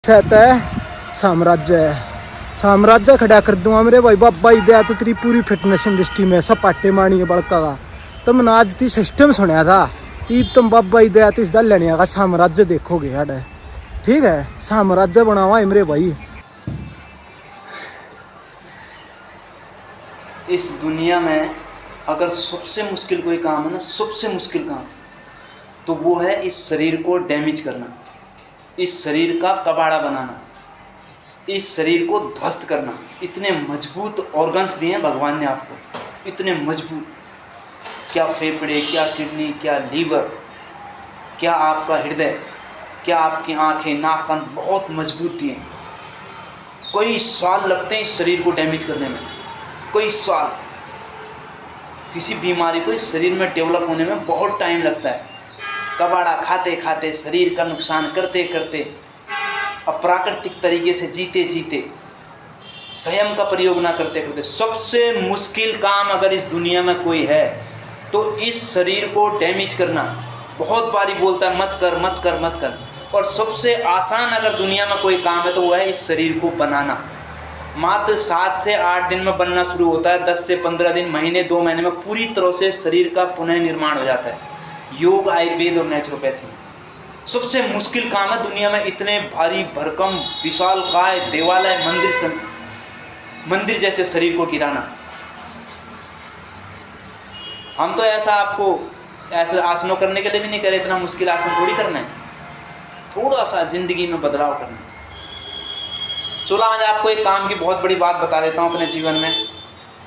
सहता है साम्राज्य खड़ा कर दूंगा मेरे भाई बाबा ही दया तो तेरी पूरी फिटनेस इंडस्ट्री में सपाटे मारनी है बड़का का। तुम आज ती सिस्टम सुना था ईब तुम बाबा ही दया तो इस दल लेने का साम्राज्य देखोगे यार। ठीक है साम्राज्य बनावा है मेरे भाई। इस दुनिया में अगर सबसे मुश्किल कोई काम है ना, सबसे मुश्किल काम, तो वो है इस शरीर को डैमेज करना, इस शरीर का कबाड़ा बनाना, इस शरीर को ध्वस्त करना। इतने मजबूत ऑर्गन्स दिए हैं भगवान ने आपको, इतने मजबूत, क्या फेफड़े, क्या किडनी, क्या लीवर, क्या आपका हृदय, क्या आपकी आँखें, नाक, कान, बहुत मजबूत दिए। कई साल लगते हैं इस शरीर को डैमेज करने में, कई साल। किसी बीमारी को इस शरीर में डेवलप होने में बहुत टाइम लगता है। कबाड़ा खाते खाते, शरीर का नुकसान करते करते, अप्राकृतिक तरीके से जीते जीते, संयम का प्रयोग ना करते करते, सबसे मुश्किल काम अगर इस दुनिया में कोई है तो इस शरीर को डैमेज करना। बहुत बारी बोलता है मत कर मत कर मत कर, और सबसे आसान अगर दुनिया में कोई काम है तो वो है इस शरीर को बनाना। मात्र 7 से 8 दिन में बनना शुरू होता है, 10 से 15 दिन, महीने 2 महीने में पूरी तरह से शरीर का पुनः निर्माण हो जाता है। योग, आयुर्वेद और नेचुरोपैथी सबसे मुश्किल काम है दुनिया में। इतने भारी भरकम विशालकाय देवालय, मंदिर जैसे शरीर को गिराना। हम तो ऐसा आपको ऐसे आसनों करने के लिए भी नहीं करे, इतना मुश्किल आसन थोड़ी करना है, थोड़ा सा जिंदगी में बदलाव करना है। चलो आज आपको एक काम की बहुत बड़ी बात बता देता हूँ। अपने जीवन में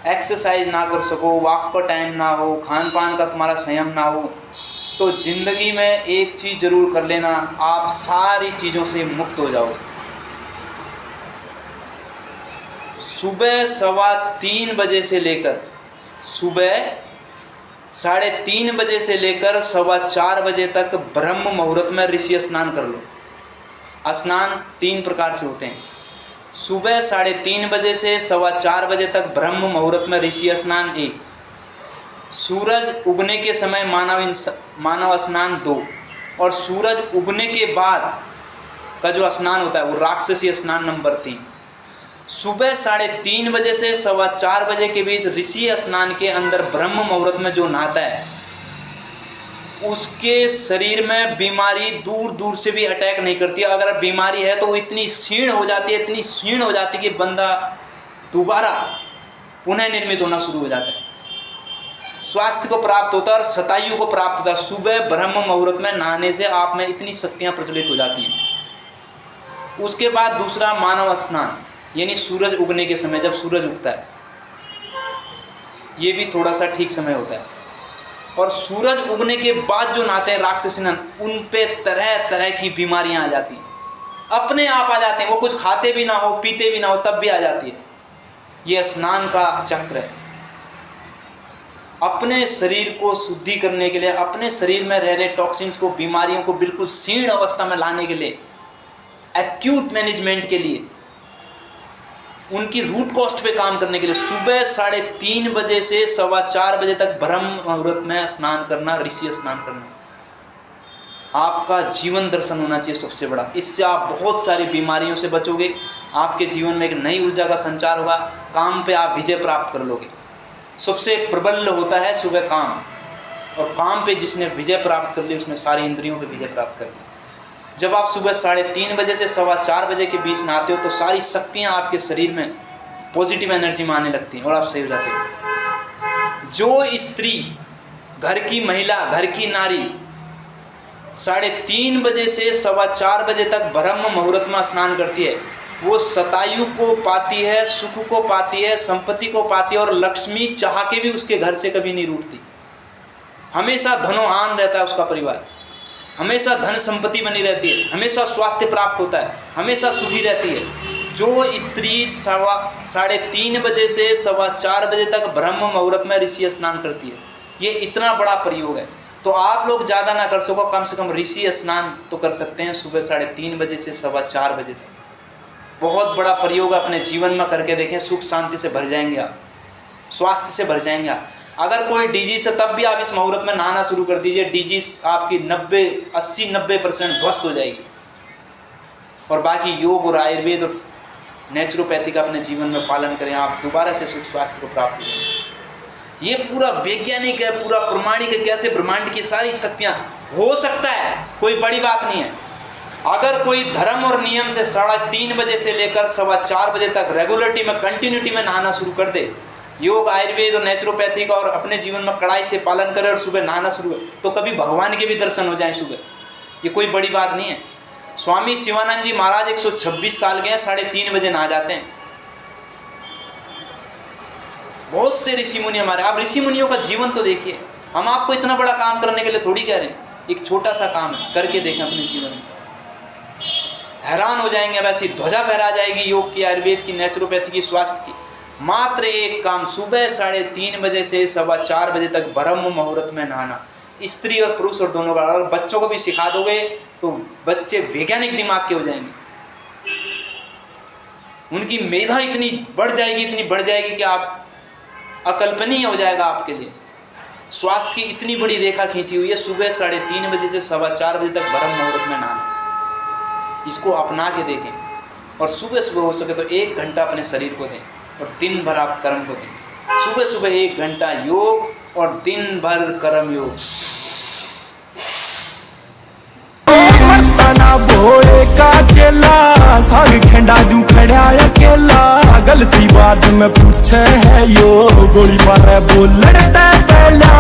एक्सरसाइज ना कर सको, वॉक पर टाइम ना हो, खान पान का तुम्हारा संयम ना हो, तो ज़िंदगी में एक चीज़ ज़रूर कर लेना, आप सारी चीज़ों से मुक्त हो जाओगे। सुबह 3:15 बजे से लेकर, सुबह 3:30 बजे से लेकर 4:15 बजे तक ब्रह्म मुहूर्त में ऋषि स्नान कर लो। स्नान 3 प्रकार से होते हैं। सुबह 3:30 बजे से 4:15 बजे तक ब्रह्म मुहूर्त में ऋषि स्नान 1, सूरज उगने के समय मानव स्नान 2, और सूरज उगने के बाद का जो स्नान होता है वो राक्षसी स्नान नंबर 3। सुबह 3:30 बजे से 4:15 बजे के बीच ऋषि स्नान के अंदर ब्रह्म मुहूर्त में जो नहाता है उसके शरीर में बीमारी दूर दूर से भी अटैक नहीं करती है। अगर बीमारी है तो वो इतनी क्षीण हो जाती है, इतनी क्षीण हो जाती है कि बंदा दोबारा पुनः निर्मित होना शुरू हो जाता है, स्वास्थ्य को प्राप्त होता है और शतायु को प्राप्त होता है। सुबह ब्रह्म मुहूर्त में नहाने से आप में इतनी शक्तियाँ प्रज्वलित हो जाती हैं। उसके बाद दूसरा मानव स्नान, यानी सूरज उगने के समय, जब सूरज उगता है, ये भी थोड़ा सा ठीक समय होता है। और सूरज उगने के बाद जो नहाते हैं राक्षसी स्नान, उन पे तरह तरह की बीमारियां आ जाती हैं, अपने आप आ जाते हैं। वो कुछ खाते भी ना हो, पीते भी ना हो, तब भी आ जाती है। ये स्नान का चक्र है। अपने शरीर को शुद्धि करने के लिए, अपने शरीर में रह रहे टॉक्सिन्स को, बीमारियों को बिल्कुल क्षीण अवस्था में लाने के लिए, एक्यूट मैनेजमेंट के लिए, उनकी रूट कॉस्ट पे काम करने के लिए सुबह 3:30 बजे से 4:15 बजे तक ब्रह्म मुहूर्त में स्नान करना, ऋषि स्नान करना। आपका जीवन दर्शन होना चाहिए सबसे बड़ा। इससे आप बहुत सारी बीमारियों से बचोगे, आपके जीवन में एक नई ऊर्जा का संचार होगा, काम पे आप विजय प्राप्त कर लोगे। सबसे प्रबल होता है सुबह काम, और काम पे जिसने विजय प्राप्त कर ली उसने सारी इंद्रियों पे विजय प्राप्त कर ली। जब आप सुबह 3:30 बजे से 4:15 बजे के बीच नहाते हो तो सारी शक्तियाँ आपके शरीर में पॉजिटिव एनर्जी में आने लगती हैं और आप सही हो जाते हो। जो स्त्री, घर की महिला, घर की नारी 3:30 बजे से 4:15 बजे तक ब्रह्म मुहूर्त में स्नान करती है, वो शतायु को पाती है, सुख को पाती है, संपत्ति को पाती है, और लक्ष्मी चाह के भी उसके घर से कभी नहीं रूठती। हमेशा धनोआन रहता है उसका परिवार, हमेशा धन संपत्ति बनी रहती है, हमेशा स्वास्थ्य प्राप्त होता है, हमेशा सुखी रहती है। जो स्त्री 3:30 बजे से 4:15 बजे तक ब्रह्म मुहूर्त में ऋषि स्नान करती है, ये इतना बड़ा प्रयोग है। तो आप लोग ज़्यादा ना कर सको, कम से कम ऋषि स्नान तो कर सकते हैं सुबह 3:30 बजे से 4:15 बजे तक। बहुत बड़ा प्रयोग अपने जीवन में करके देखें, सुख शांति से भर जाएंगे आप, स्वास्थ्य से भर जाएंगे आप। अगर कोई डिजीज है तब भी आप इस मुहूर्त में नहाना शुरू कर दीजिए, डिजीज आपकी 80-90% ध्वस्त हो जाएगी। और बाकी योग और आयुर्वेद और नेचुरोपैथी का अपने जीवन में पालन करें, आप दोबारा से सुख स्वास्थ्य को प्राप्त करें। ये पूरा वैज्ञानिक है, पूरा प्रमाणिक है, कैसे ब्रह्मांड की सारी शक्तियाँ हो सकता है, कोई बड़ी बात नहीं है। अगर कोई धर्म और नियम से 3:30 बजे से लेकर 4:15 बजे तक रेगुलरिटी में, कंटिन्यूटी में नहाना शुरू कर दे, योग आयुर्वेद और नेचुरोपैथी का, और अपने जीवन में कड़ाई से पालन करे और सुबह नहाना शुरू करे, तो कभी भगवान के भी दर्शन हो जाएं सुबह। ये कोई बड़ी बात नहीं है। स्वामी शिवानंद जी महाराज 126 साल के हैं, 3:30 बजे नहा जाते हैं। बहुत से ऋषि मुनि हमारे, आप ऋषि मुनियों का जीवन तो देखिए। हम आपको इतना बड़ा काम करने के लिए थोड़ी कह रहे हैं, एक छोटा सा काम है, करके देखें अपने जीवन में, हैरान हो जाएंगे। वैसी ध्वजा फहरा जाएगी योग की, आयुर्वेद की, नेचुरोपैथी की, स्वास्थ्य की। मात्र एक काम, सुबह 3:30 बजे से 4:15 बजे तक ब्रह्म मुहूर्त में नहाना, स्त्री और पुरुष और दोनों का। और बच्चों को भी सिखा दोगे तो बच्चे वैज्ञानिक दिमाग के हो जाएंगे, उनकी मेधा इतनी बढ़ जाएगी कि आप अकल्पनीय हो जाएगा आपके लिए। स्वास्थ्य की इतनी बड़ी रेखा खींची हुई है, सुबह 3:30 बजे से 4:15 बजे तक ब्रह्म मुहूर्त में नहाना। इसको अपना के देखें, और सुबह सुबह हो सके तो 1 घंटा अपने शरीर को दें, और दिन भर आप कर्म को दें। सुबह सुबह 1 घंटा योग और दिन भर कर्म योग। भोले का चेला साग खेंडा जू खड़ा अकेला, गलती बात में पूछे है यो, गोली मारे बोलते पहला।